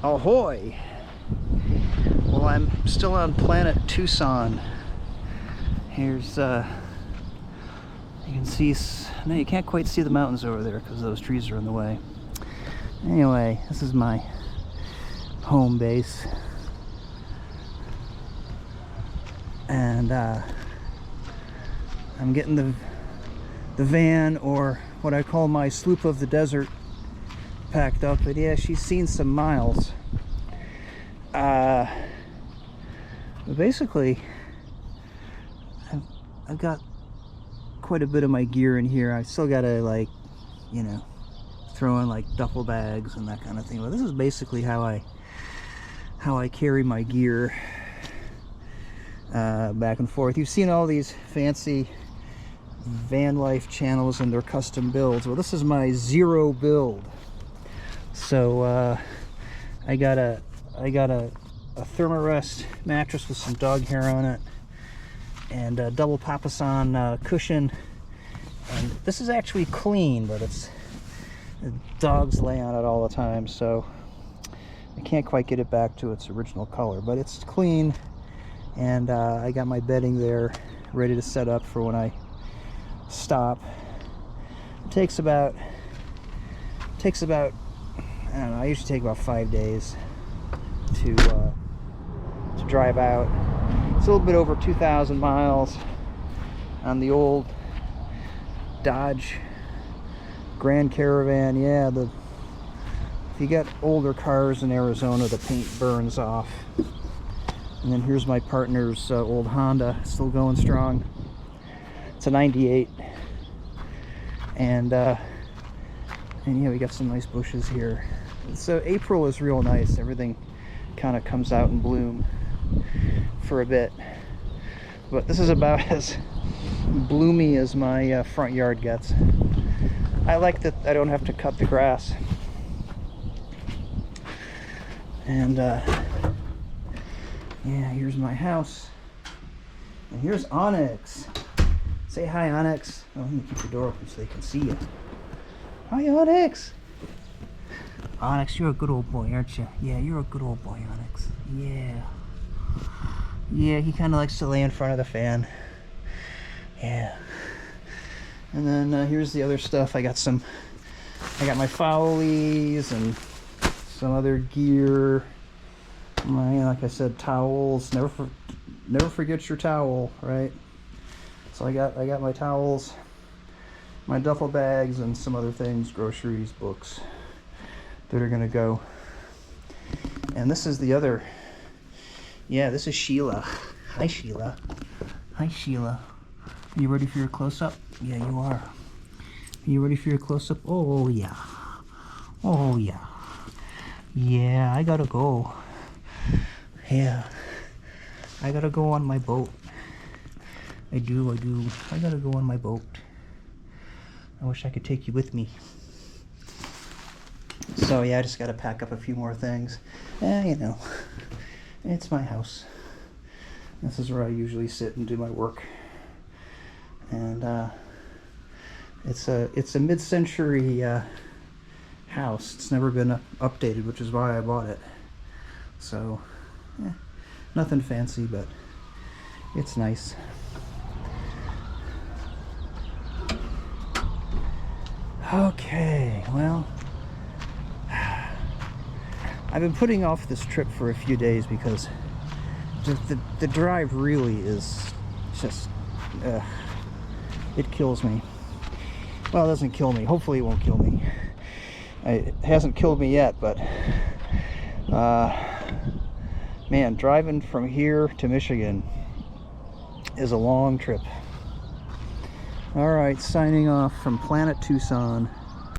Ahoy! Well, I'm still on planet Tucson. Here's, you can see, no, you can't quite see the mountains over there because those trees are in the way. Anyway, this is my home base. And I'm getting the van, or what I call my sloop of the desert, packed up. But yeah, she's seen some miles. But basically, I've got quite a bit of my gear in here. I still gotta, like, you know, throw in like duffel bags and that kind of thing. But this is basically how I carry my gear back and forth. You've seen all these fancy van life channels and their custom builds. Well, this is my zero build. So I got a Thermarest mattress with some dog hair on it, and a double papasan cushion. And this is actually clean, but the dogs lay on it all the time, so I can't quite get it back to its original color, but it's clean. And I got my bedding there ready to set up for when I stop. It takes about, I don't know, I usually take about 5 days to drive out. It's a little bit over 2,000 miles on the old Dodge Grand Caravan. Yeah, if you got older cars in Arizona, the paint burns off. And then here's my partner's old Honda, still going strong. It's a 98. And yeah, we got some nice bushes here. So April is real nice. Everything kind of comes out in bloom for a bit. But this is about as bloomy as my front yard gets. I like that I don't have to cut the grass. And yeah, here's my house. And here's Onyx. Say hi, Onyx. Oh, let me keep the door open so they can see you. Hi, Onyx. Onyx, you're a good old boy, aren't you? Yeah, you're a good old boy, Onyx. Yeah. Yeah, he kind of likes to lay in front of the fan. Yeah. And then here's the other stuff. I got my fowlies and some other gear. Like I said, towels. Never forget your towel, right? So I got my towels, my duffel bags, and some other things, groceries, books that are gonna go. And this is the other. Yeah, this is Sheila. Hi, Sheila. Hi, Sheila. Are you ready for your close-up? Yeah, you are. Are you ready for your close-up? Oh yeah. Oh yeah. Yeah, I gotta go. Yeah, I gotta go on my boat. I do. I gotta go on my boat. I wish I could take you with me. So yeah, I just gotta pack up a few more things. You know, it's my house. This is where I usually sit and do my work. And it's a mid-century house. It's never been updated, which is why I bought it. So, nothing fancy, but it's nice. Okay, well, I've been putting off this trip for a few days because the drive really is just, it kills me. Well, it doesn't kill me. Hopefully it won't kill me. It hasn't killed me yet, but man, driving from here to Michigan is a long trip. All right, signing off from Planet Tucson.